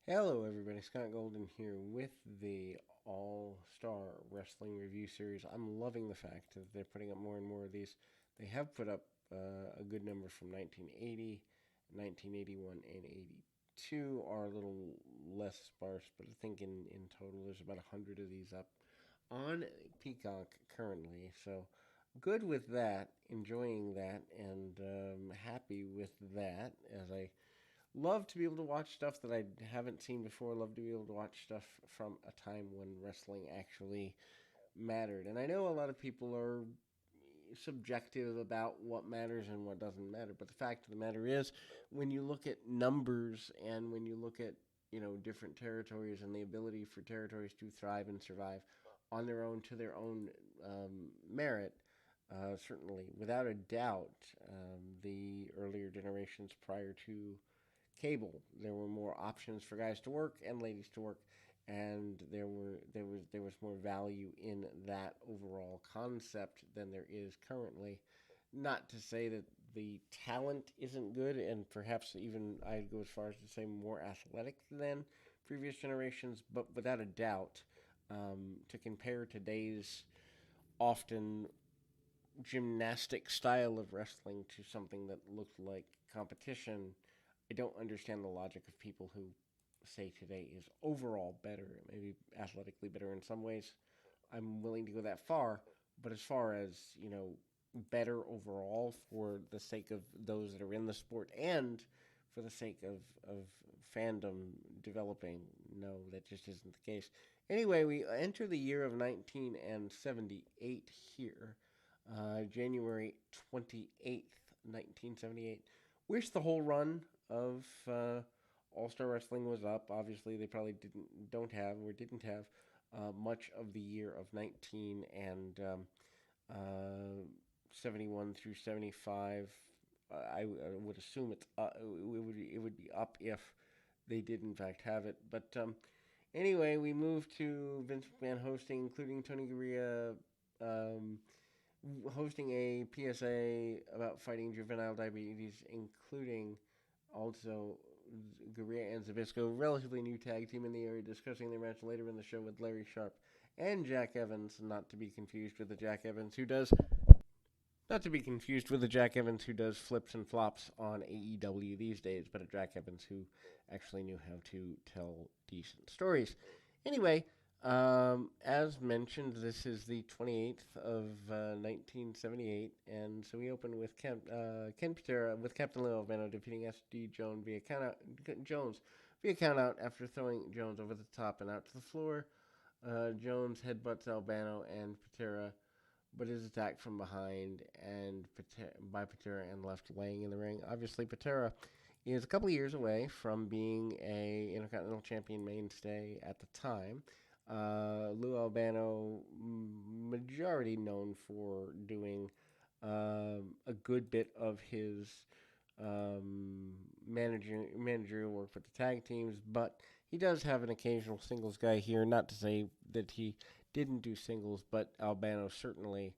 Hello, everybody. Scott Golden here with the All Star Wrestling Review Series. I'm loving the fact that they're putting up more and more of these. They have put up a good number from 1980, 1981, and 82 are a little less sparse, but I think in total there's about 100 of these up on Peacock currently. So good with that, enjoying that, and happy with that as I love to be able to watch stuff that I haven't seen before. Love to be able to watch stuff from a time when wrestling actually mattered. And I know a lot of people are subjective about what matters and what doesn't matter. But the fact of the matter is, when you look at numbers and when you look at different territories and the ability for territories to thrive and survive on their own to their own merit, certainly without a doubt, the earlier generations prior to cable. There were more options for guys to work and ladies to work, and there was more value in that overall concept than there is currently. Not to say that the talent isn't good, and perhaps even I'd go as far as to say more athletic than previous generations, but without a doubt, to compare today's often gymnastic style of wrestling to something that looked like competition, I don't understand the logic of people who say today is overall better, maybe athletically better in some ways. I'm willing to go that far, but as far as, better overall for the sake of those that are in the sport and for the sake of fandom developing, no, that just isn't the case. Anyway, we enter the year of 1978 here, January 28th, 1978. Wish the whole run of All Star Wrestling was up. Obviously, they probably didn't have much of the year of 19 and 71 through 75. I would assume it would be up if they did in fact have it. But anyway, we move to Vince McMahon hosting, including Tony Garea. Um, Hosting a PSA about fighting juvenile diabetes, including also Garea and Zbyszko, relatively new tag team in the area, discussing their match later in the show with Larry Sharp and Jack Evans, not to be confused with the Jack Evans who does flips and flops on AEW these days, but a Jack Evans who actually knew how to tell decent stories. Anyway, as mentioned, this is the 28th of 1978, and so we open with Ken Patera with Captain Leo Albano defeating SD Jones via countout after throwing Jones over the top and out to the floor. Jones headbutts Albano and Patera, but is attacked from behind by Patera and left laying in the ring. Obviously, Patera is a couple of years away from being a Intercontinental Champion mainstay at the time. Lou Albano, majority known for doing a good bit of his managerial work with the tag teams, but he does have an occasional singles guy here. Not to say that he didn't do singles, but Albano certainly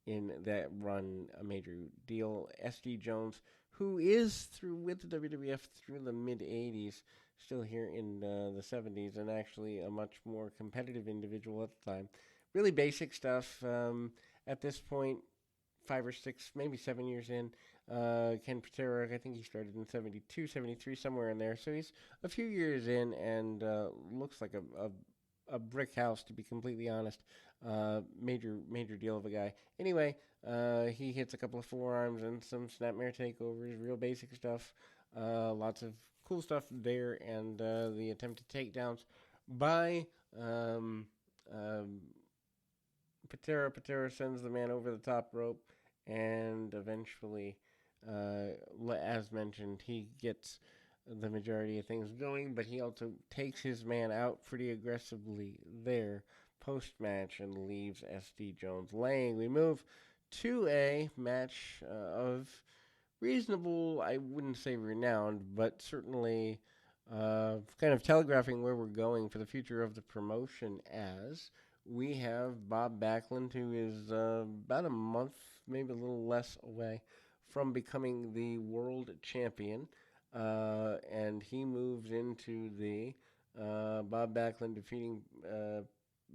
in that run a major deal. SD Jones, who is through with the WWF through the mid '80s, still here in the '70s, and actually a much more competitive individual at the time. Really basic stuff. At this point, 5 or 6, maybe 7 years in. Ken Patera, I think he started in 72, 73, somewhere in there. So he's a few years in and looks like a brick house, to be completely honest. Major deal of a guy. Anyway, he hits a couple of forearms and some snapmare takeovers, real basic stuff. Lots of cool stuff there, and the attempted takedowns by um, Patera. Patera sends the man over the top rope, and eventually, as mentioned, he gets the majority of things going, but he also takes his man out pretty aggressively there post match and leaves SD Jones laying. We move to a match of reasonable, I wouldn't say renowned, but certainly kind of telegraphing where we're going for the future of the promotion as we have Bob Backlund, who is about a month, maybe a little less away from becoming the world champion. And he moves into the Bob Backlund defeating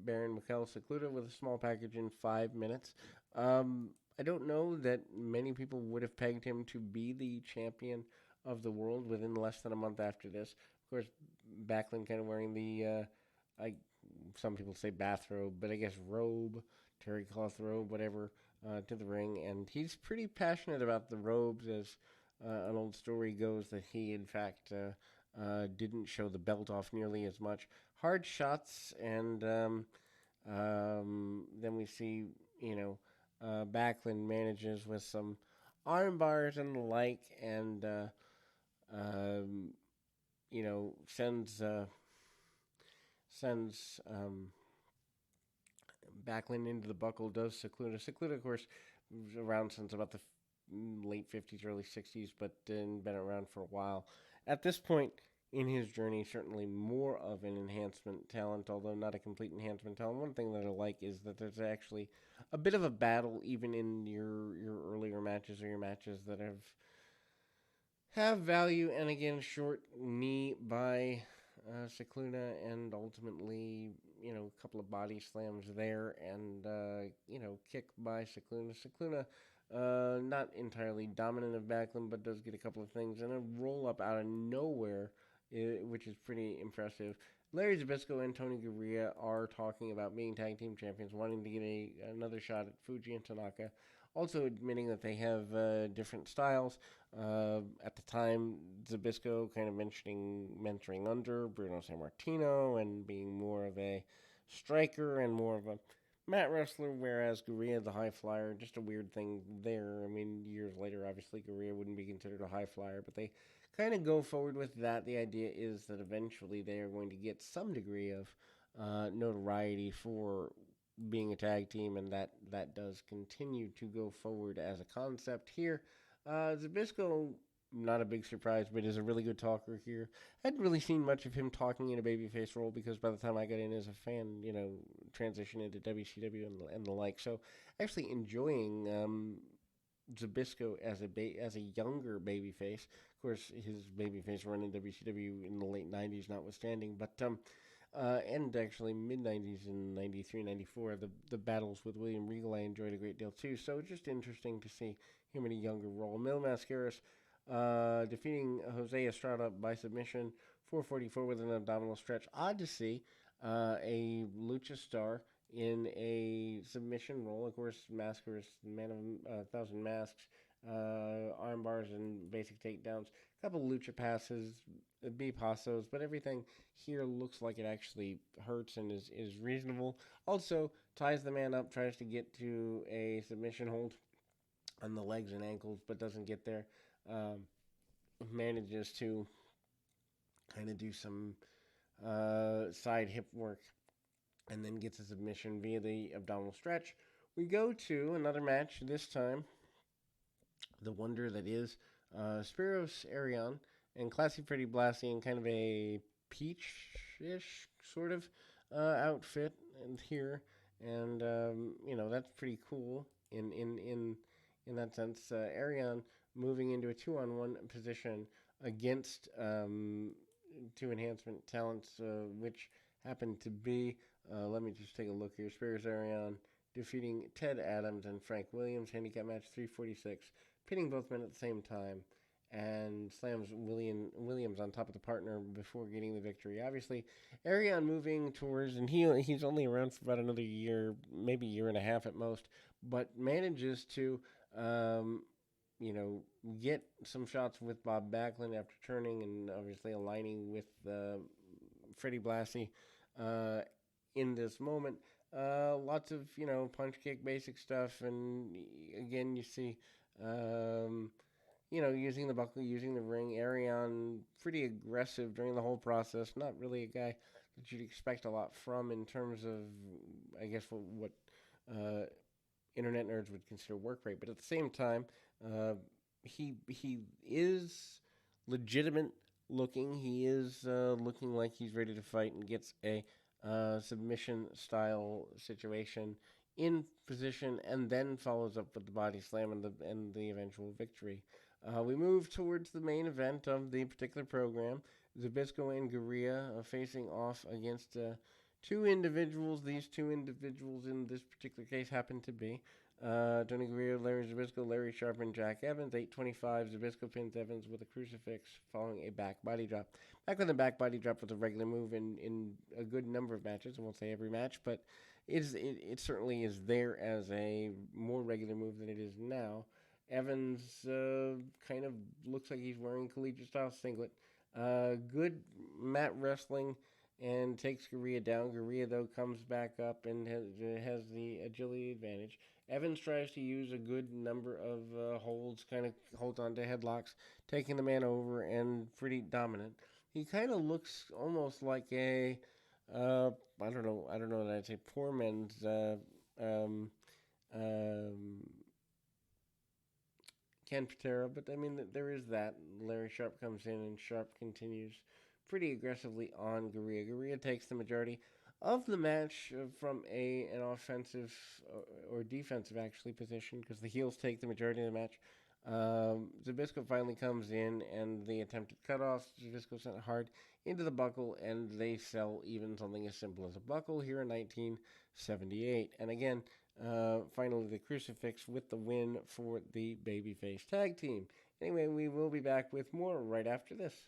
Baron Mikhail Cicluda with a small package in 5 minutes. I don't know that many people would have pegged him to be the champion of the world within less than a month after this. Of course, Backlund kind of wearing the, I some people say bathrobe, but I guess robe, terry cloth robe, whatever, to the ring, and he's pretty passionate about the robes, as an old story goes that he, in fact, didn't show the belt off nearly as much. Hard shots, and then we see, you know, Backlund manages with some arm bars and the like, and um, sends Backlund into the buckle. Does Cicluda? Cicluda, of course, was around since about the late 50s, early 60s, but been around for a while. At this point in his journey, certainly more of an enhancement talent, although not a complete enhancement talent. One thing that I like is that there's actually a bit of a battle even in your earlier matches or your matches that have value. And again, short knee by Cicluna, and ultimately, a couple of body slams there, and kick by Cicluna. Cicluna, not entirely dominant of Backlund, but does get a couple of things, and a roll up out of nowhere, which is pretty impressive. Larry Zbyszko and Tony Garea are talking about being tag team champions, wanting to get another shot at Fuji and Tanaka. Also admitting that they have different styles. At the time, Zbyszko kind of mentoring under Bruno Sammartino and being more of a striker and more of a mat wrestler, whereas Garea, the high flyer, just a weird thing there. I mean, years later, obviously, Garea wouldn't be considered a high flyer, but they kind of go forward with that. The idea is that eventually they are going to get some degree of notoriety for being a tag team, and that does continue to go forward as a concept here. Zbyszko, not a big surprise, but is a really good talker here. I hadn't really seen much of him talking in a babyface role because by the time I got in as a fan, transition into WCW and the like. So actually enjoying Zbyszko as a younger babyface. Of course, his babyface run in WCW in the late '90s, notwithstanding, but and actually mid '90s in '93, '94, the battles with William Regal I enjoyed a great deal too. So just interesting to see him in a younger role. Mil Mascaras defeating Jose Estrada by submission, 444 with an abdominal stretch. Odd to see a lucha star in a submission role. Of course, Mascaras, man of a thousand masks, arm bars and basic takedowns. A couple lucha passes, B pasos, but everything here looks like it actually hurts and is reasonable. Also, ties the man up, tries to get to a submission hold on the legs and ankles, but doesn't get there. Um, Manages to kind of do some side hip work and then gets a submission via the abdominal stretch. We go to another match, this time the wonder that is Spiros Arion and Classy Freddie Blassie in kind of a peach-ish sort of outfit and here, and that's pretty cool in that sense. Arion moving into a 2-on-1 position against two enhancement talents, which happen to be, let me just take a look here, Spiros Arion defeating Ted Adams and Frank Williams, handicap match 346, pitting both men at the same time, and slams Williams on top of the partner before getting the victory. Obviously, Arion moving towards, and he's only around for about another year, maybe year and a half at most, but manages to get some shots with Bob Backlund after turning and obviously aligning with Freddie Blassie in this moment. Lots of, punch kick basic stuff, and again, you see, using the buckle, using the ring. Arion, pretty aggressive during the whole process. Not really a guy that you'd expect a lot from in terms of, I guess, what internet nerds would consider work rate. But at the same time, he is legitimate looking. He is looking like he's ready to fight, and gets a submission style situation in position, and then follows up with the body slam and the eventual victory. We move towards the main event of the particular program. Zbyszko and Garea facing off against two individuals. These two individuals in this particular case happen to be Tony Garea, Larry Zbyszko, Larry Sharp, and Jack Evans. 8:25. Zbyszko pins Evans with a crucifix following a back body drop. Back when the back body drop was a regular move in a good number of matches. I won't say every match, but it certainly is there as a more regular move than it is now. Evans kind of looks like he's wearing collegiate style singlet. Good mat wrestling and takes Garea down. Garea, though, comes back up and has the agility advantage. Evans tries to use a good number of holds, kind of holds on to headlocks, taking the man over and pretty dominant. He kind of looks almost like a, I don't know that I'd say poor man's, Ken Patera, but I mean, there is that. Larry Sharp comes in, and Sharp continues pretty aggressively on Garea. Garea takes the majority of the match from an offensive or defensive, actually, position, because the heels take the majority of the match. Zbyszko finally comes in, and the attempted cutoff. Zbyszko sent hard into the buckle, and they sell even something as simple as a buckle here in 1978. And again, finally, the crucifix with the win for the babyface tag team. Anyway, we will be back with more right after this.